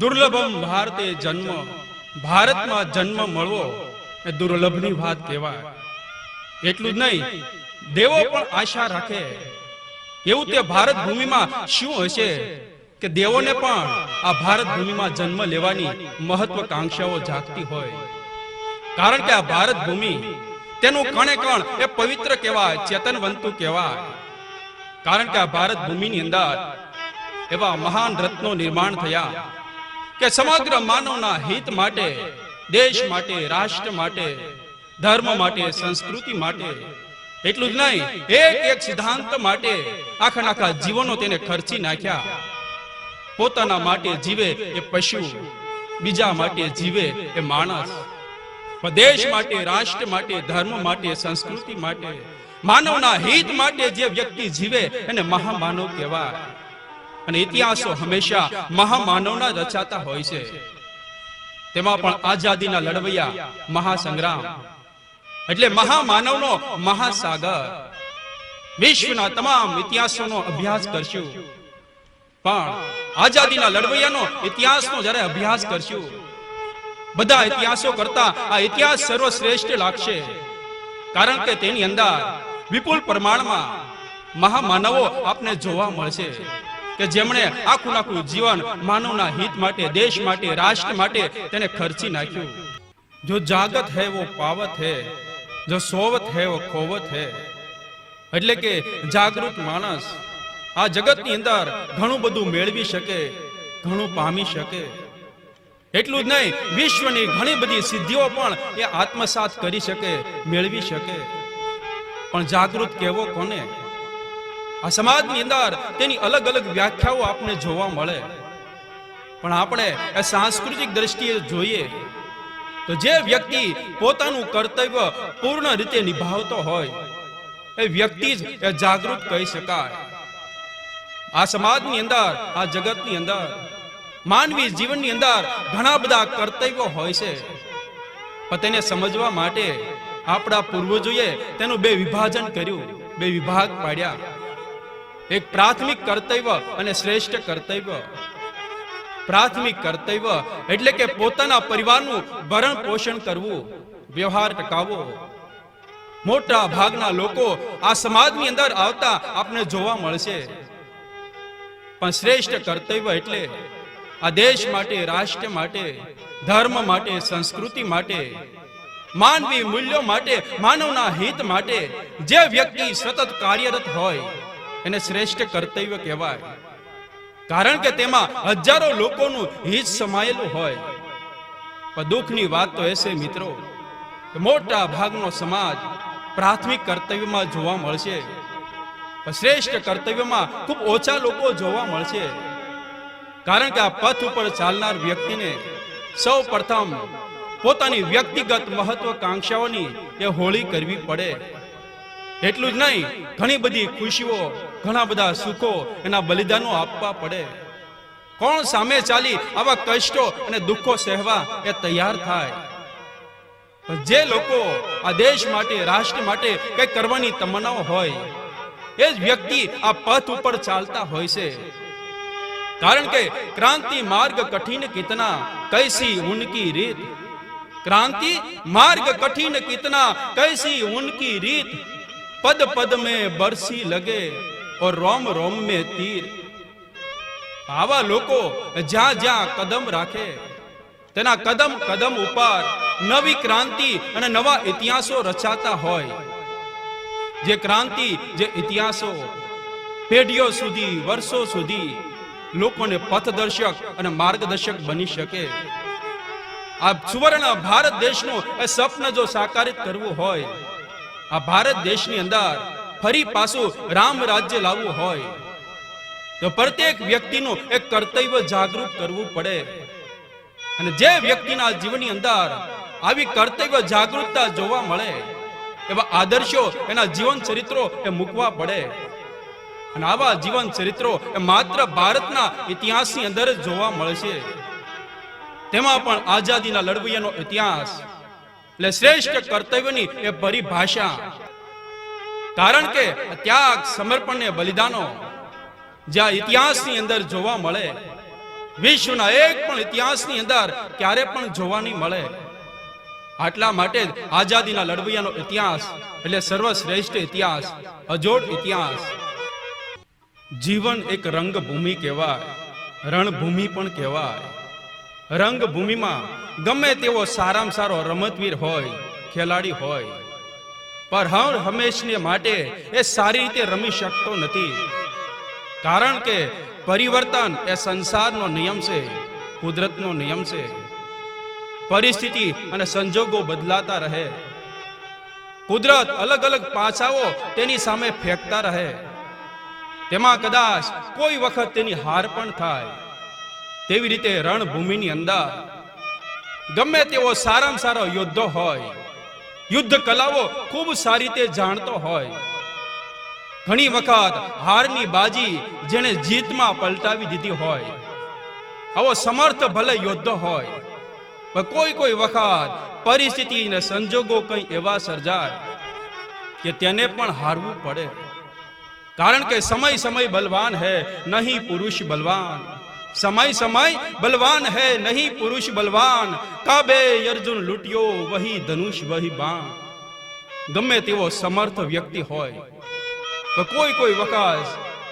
દુર્લભમ ભારતે જન્મ, ભારતમાં જન્મ મળવો એ દુર્લભની વાત કહેવાય. એટલું જ નહીં, દેવો પણ આશા રાખે એવું તે ભારત ભૂમિમાં શું હશે કે દેવોને પણ આ ભારત ભૂમિમાં જન્મ લેવાની મહત્વકાંક્ષાઓ જાગતી હોય. કારણ કે આ ભારત ભૂમિ તેનું કણે કણ એ પવિત્ર કહેવાય, ચેતનવંતુ કહેવાય. કારણ કે આ ભારત ભૂમિની અંદર એવા મહાન રત્નો નિર્માણ થયા કે સમગ્ર માનવના હિત માટે, દેશ માટે, રાષ્ટ્ર માટે, ધર્મ માટે, સંસ્કૃતિ માટે, એટલું જ નહીં, એક એક સિદ્ધાંત માટે આખા જીવનો તેને ખર્ચી નાખ્યા. પોતાના માટે જીવે એ પશુ, બીજા માટે જીવે એ માણસ. દેશ માટે, રાષ્ટ્ર માટે, ધર્મ માટે, સંસ્કૃતિ માટે, માનવના હિત માટે જે વ્યક્તિ જીવે એને મહામાનવ કહેવાય. અને ઇતિહાસો હંમેશા મહામાનવના રચાતા હોય છે. તેમાં પણ આઝાદીના લડવૈયા, મહાસંગ્રામ એટલે મહામાનવનો મહાસાગર. વિશ્વના તમામ ઇતિહાસોનો અભ્યાસ કરશું, પણ આઝાદીના લડવૈયાનો ઇતિહાસનો જ્યારે અભ્યાસ કરશું, બધા ઇતિહાસો કરતા આ ઇતિહાસ સર્વશ્રેષ્ઠ લાગશે. કારણ કે તેની અંદર વિપુલ પ્રમાણમાં મહામાનવો આપને જોવા મળશે કે જેમણે આખું જીવન માનવના હિત માટે, દેશ માટે, રાષ્ટ્ર માટે તેને ખર્ચી નાખ્યું. જો જાગત હૈ વો પાવત હૈ, જો સોવત હૈ વો ખોવત હૈ. એટલે કે જાગૃત માણસ આ જગતની અંદર ઘણું બધું મેળવી શકે, ઘણું પામી શકે. એટલું જ નહીં, વિશ્વની ઘણી બધી સિદ્ધિઓ પણ એ આત્મસાત કરી શકે, મેળવી શકે. પણ જાગૃત કહેવો કોને? આ સમાજની અંદર તેની અલગ અલગ વ્યાખ્યાઓ આપણને જોવા મળે. પણ આપણે એ સાંસ્કૃતિક દ્રષ્ટિએ જોઈએ તો જે વ્યક્તિ પોતાનું કર્તવ્ય પૂર્ણ રીતે નિભાવતો હોય એ વ્યક્તિ જ એ જાગૃત કહી શકાય. આ સમાજની અંદર, આ જગતની અંદર, માનવી જીવનની અંદર ઘણા બધા કર્તવ્યો હોય છે, પણ તેને સમજવા માટે આપણા પૂર્વજોએ તેનું બે વિભાજન કર્યું, બે વિભાગ પાડ્યા. એક પ્રાથમિક કર્તવ્ય અને શ્રેષ્ઠ કર્તવ્ય. પ્રાથમિક કર્તવ્ય એટલે કે પોતાના પરિવારનું ભરણ પોષણ કરવું, વ્યવહાર ટકાવવો. મોટા ભાગના લોકો આ સમાજની અંદર આવતા આપને જોવા મળશે. પણ શ્રેષ્ઠ કર્તવ્ય એટલે આ દેશ માટે, રાષ્ટ્ર માટે, ધર્મ માટે, સંસ્કૃતિ માટે, માનવી મૂલ્યો માટે, માનવના હિત માટે જે વ્યક્તિ સતત કાર્યરત હોય એને શ્રેષ્ઠ કર્તવ્ય કહેવાય. કારણ કે તેમાં હજારો લોકોનું હિત સમાયેલું હોય. પણ દુઃખની વાત તો એ છે મિત્રો કે મોટા ભાગનો સમાજ પ્રાથમિક કર્તવ્યમાં જોવા મળશે, પણ શ્રેષ્ઠ કર્તવ્યમાં ખૂબ ઓછા લોકો જોવા મળશે. કારણ કે આ પથ ઉપર ચાલનાર વ્યક્તિને સૌ પ્રથમ પોતાની વ્યક્તિગત મહત્વકાંક્ષાઓની એ હોળી કરવી પડે. એટલું જ નહીં, ઘણી બધી ખુશીઓ, ઘણા બધા સુખો, એના બલિદાનો આપવા પડે. કોણ સામે ચાલી આવા કષ્ટો અને દુઃખો સહેવા એ તૈયાર થાય? જે લોકો આ દેશ માટે, રાષ્ટ્ર માટે કંઈક કરવાની તમન્નાઓ હોય એ જ વ્યક્તિ આ પથ ઉપર ચાલતા હોય છે. કારણ કે ક્રાંતિ માર્ગ કઠિન કિતના, કૈસી ઉનકી રીત. ક્રાંતિ માર્ગ કઠિન કિતના, કૈસી ઉનકી રીત. પદ પદ में बरसी लगे और रोम रोम में तीर. આવા લોકો જ્યાં જ્યાં કદમ રાખે તેના કદમ કદમ ઉપર નવી ક્રાંતિ અને નવા ઇતિહાસો રચાતા હોય. જે ક્રાંતિ, જે ઇતિહાસો પેઢીઓ સુધી, વર્ષો સુધી લોકોને પથદર્શક અને માર્ગદર્શક બની શકે. આ સુવર્ણ ભારત દેશનું એ સ્વપ્ન જો સાકારિત કરવું હોય, આ ભારત દેશની અંદર ફરી પાછું રામ રાજ્ય લાવવું હોય તો પ્રત્યેક વ્યક્તિનું એક કર્તવ્ય જાગૃત કરવું પડે. અને જે વ્યક્તિના જીવનની અંદર આવી કર્તવ્ય જાગૃતતા જોવા મળે એવા આદર્શો, એના જીવન ચરિત્રો એ મૂકવા પડે. અને આવા જીવન ચરિત્રો એ માત્ર ભારતના ઇતિહાસની અંદર જ જોવા મળશે. તેમાં પણ આઝાદીના લડવૈયાનો ઇતિહાસ એટલે શ્રેષ્ઠ કર્તવ્યની એ પરિભાષા. કારણ કે ત્યાગ, સમર્પણ ને બલિદાનો જ્યાં ઇતિહાસની અંદર જોવા મળે વિશ્વના એક પણ ઇતિહાસની અંદર ક્યારે પણ જોવા નહીં મળે. આટલા માટે જ આઝાદીના લડવૈયાનો ઇતિહાસ એટલે સર્વશ્રેષ્ઠ ઇતિહાસ, અજોડ ઇતિહાસ. જીવન એક રંગભૂમિ કહેવાય, રણભૂમિ પણ કહેવાય. રંગભૂમિમાં ગમે તેવો સારામાં સારો રમતવીર હોય, ખેલાડી હોય, પણ હર હંમેશને માટે એ સારી રીતે રમી શકતો નથી. કારણ કે પરિવર્તન એ સંસારનો નિયમ છે, કુદરતનો નિયમ છે. પરિસ્થિતિ અને સંજોગો બદલાતા રહે. કુદરત અલગ અલગ પાસાઓ તેની સામે ફેંકતા રહે. તેમાં કદાચ કોઈ વખત તેની હાર પણ થાય. તેવી રીતે રણભૂમિની અંદર ગમે તેવો સારામાં સારો યોદ્ધો હોય, યુદ્ધ કલાઓ ખૂબ સારી રીતે જાણતો હોય, ઘણી વખત હારની બાજી જેને જીતમાં પલટાવી દીધી હોય, આવો સમર્થ ભલે યોદ્ધો હોય, પણ કોઈ વખત પરિસ્થિતિ અને સંજોગો કંઈ એવા સર્જાય કે તેને પણ હારવું પડે. કારણ કે સમય બલવાન હૈ નહીં પુરુષ બલવાન. સમય બલવાન હૈ નહીં પુરુષ બલવાન. કાબે અર્જુન લૂટ્યો વહી ધનુષ વહી બાણ. ગમે તેવો સમર્થ વ્યક્તિ હોય તો કોઈ વખત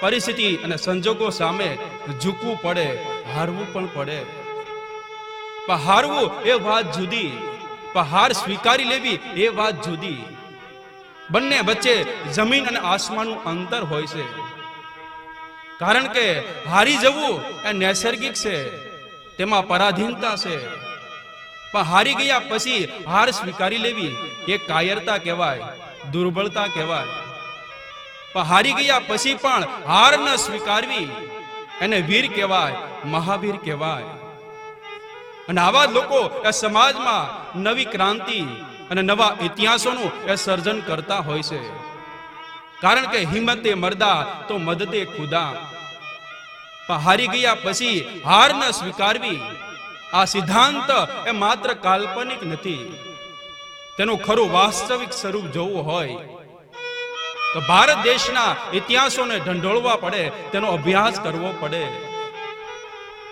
પરિસ્થિતિ અને સંજોગો સામે ઝૂકવું પડે, હારવું પણ પડે. પણ હારવું એ વાત જુદી, પણ હાર સ્વીકારી લેવી એ વાત જુદી. બંને વચ્ચે જમીન અને આસમાનનું અંતર હોય છે. કારણ કે હારી જવું એ નૈસર્ગિક છે, તેમાં પરાધીનતા છે. પણ હારી ગયા પછી હાર સ્વીકારી લેવી એ કાયરતા કહેવાય, દુર્બળતા કહેવાય. પણ હારી ગયા પછી પણ હાર ન સ્વીકારવી એને વીર કહેવાય, મહાવીર કહેવાય. અને આવા લોકો એ સમાજમાં નવી ક્રાંતિ અને નવા ઇતિહાસોનું એ સર્જન કરતા હોય છે. કારણ કે હિંમતે મર્દા તો મદદે ખુદા. પણ હારી ગયા પછી હાર ન સ્વીકારવી આ સિદ્ધાંત એ માત્ર કાલ્પનિક નથી. તેનું ખરું વાસ્તવિક સ્વરૂપ જોવું હોય તો ભારત દેશના ઇતિહાસોને ઢંઢોળવા પડે, તેનો અભ્યાસ કરવો પડે.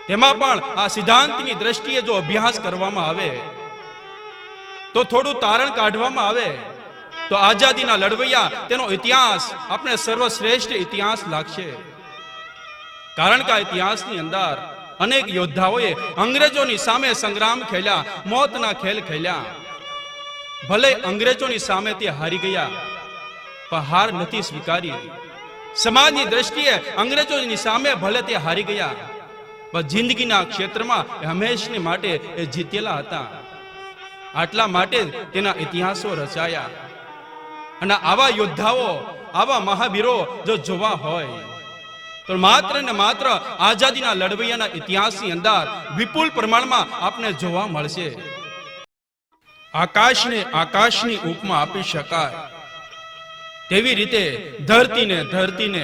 તેમાં પણ આ સિદ્ધાંતની દ્રષ્ટિએ જો અભ્યાસ કરવામાં આવે તો થોડું તારણ કાઢવામાં આવે તો આઝાદીના લડવૈયા તેનો ઇતિહાસ આપણે સર્વશ્રેષ્ઠ ઇતિહાસ લાગશે. કારણ કે આ ઇતિહાસની અંદર અનેક યોદ્ધાઓએ અંગ્રેજોની સામે સંગ્રામ ખેલ્યા, મોતના ખેલ ખેલ્યા. ભલે અંગ્રેજોની સામે તે હારી ગયા, પણ હાર નથી સ્વીકારી. સમાજની દ્રષ્ટિએ અંગ્રેજોની સામે ભલે તે હારી ગયા, પણ જિંદગીના ક્ષેત્રમાં હંમેશને માટે એ જીતેલા હતા. આટલા માટે તેના ઇતિહાસો રચાયા. અને આવા યોદ્ધાઓ, આવા મહાવીરો જો જોવા હોય તો માત્ર ને માત્ર આઝાદીના લડવૈયાના ઇતિહાસની અંદર વિપુલ પ્રમાણમાં આપને જોવા મળશે. આકાશને આકાશની ઉપમા આપી શકાય તેવી રીતે ધરતીને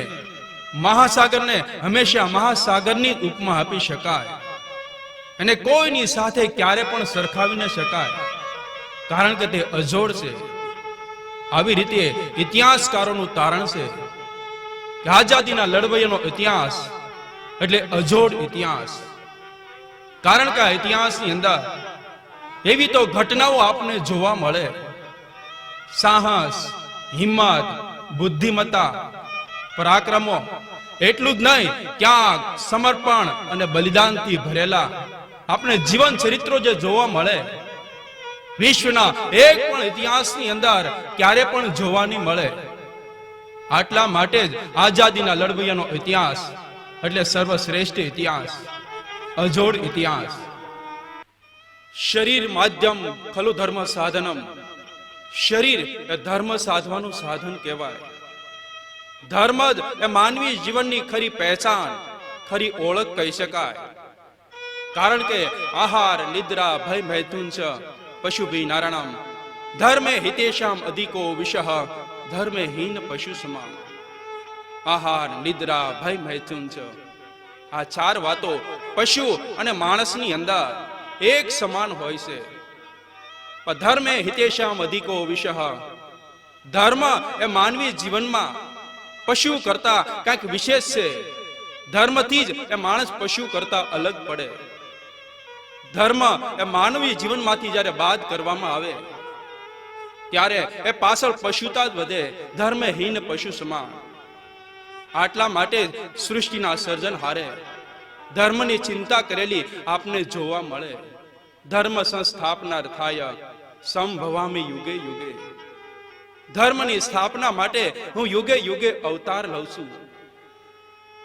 મહાસાગરને હંમેશા મહાસાગરની ઉપમા આપી શકાય. અને કોઈની સાથે ક્યારે પણ સરખાવી ન શકાય, કારણ કે તે અજોડ છે. આવી રીતે ઇતિહાસકારોનું તારણ છે કે આઝાદીના લડવૈયાનો ઇતિહાસ એટલે અજોડ ઇતિહાસ. કારણ કે આ ઇતિહાસની અંદર એવી તો ઘટનાઓ આપને જોવા મળે, સાહસ, હિંમત, બુદ્ધિમત્તા, પરાક્રમો, એટલું જ નહીં ત્યાગ, સમર્પણ અને બલિદાનથી ભરેલા આપણે જીવન ચરિત્રો જે જોવા મળે, વિશ્વના એક પણ ઇતિહાસની અંદર ક્યારે પણ જોવા નહીં મળે. આટલા માટે જ આઝાદીના લડવૈયાનો ઇતિહાસ એટલે સર્વશ્રેષ્ઠ ઇતિહાસ, અજોડ ઇતિહાસ. શરીર માધ્યમ ખલુ ધર્મ સાધનમ. શરીર એ ધર્મ સાધવાનું સાધન કહેવાય. ધર્મ જ એ માનવી જીવનની ખરી પહેચાન, ખરી ઓળખ કહી શકાય. કારણ કે આહાર નિદ્રા ભય મૈથુન ચ પશુભી નારાયણમ ધર્મે હિતેશામ અધિકો વિષહ ધર્મે હીન પશુ સમાન. આહાર નિદ્રા ભય મૈથુન ચ, આ ચાર વાતો પશુ અને માણસની અંદર એક સમાન હોય છે. પણ ધર્મે હિતેશામ અધિકો વિષહ, ધર્મ એ માનવી જીવનમાં પશુ કરતા કંઈક વિશેષ છે. ધર્મથી જ એ માણસ પશુ કરતા અલગ પડે. ધર્મ એ માનવી જીવનમાંથી જ્યારે બાદ કરવામાં આવે ત્યારે એ પાછળ પશુતા જ વધે, ધર્મહીન પશુ સમાન. આટલા માટે સૃષ્ટિના સર્જન હારે ધર્મની ચિંતા કરેલી આપને જોવા મળે. ધર્મ સંસ્થાપનાર થાય સંભવામી યુગે યુગે. ધર્મની સ્થાપના માટે હું યુગે યુગે અવતાર લઉં છું.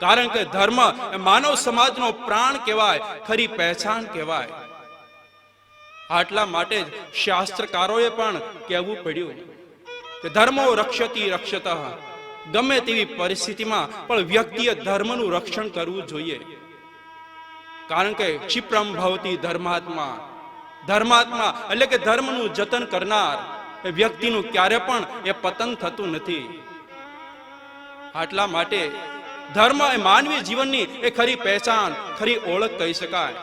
કારણ કે ધર્મ એ માનવ સમાજનો પ્રાણ કહેવાય, ખરી પહેચાન કહેવાય. આટલા માટે જ શાસ્ત્રકારોએ પણ કહેવું પડ્યું કે ધર્મો રક્ષતી રક્ષતઃ. ગમે તેવી પરિસ્થિતિમાં પણ વ્યક્તિએ ધર્મનું રક્ષણ કરવું જોઈએ. કારણ કે ક્ષિપ્રમ ભવતી ધર્માત્મા. ધર્માત્મા એટલે કે ધર્મનું જતન કરનાર એ વ્યક્તિનું ક્યારે પણ એ પતન થતું નથી. આટલા માટે ધર્મ એ માનવી જીવનની એ ખરી પહેચાન, ખરી ઓળખ કહી શકાય.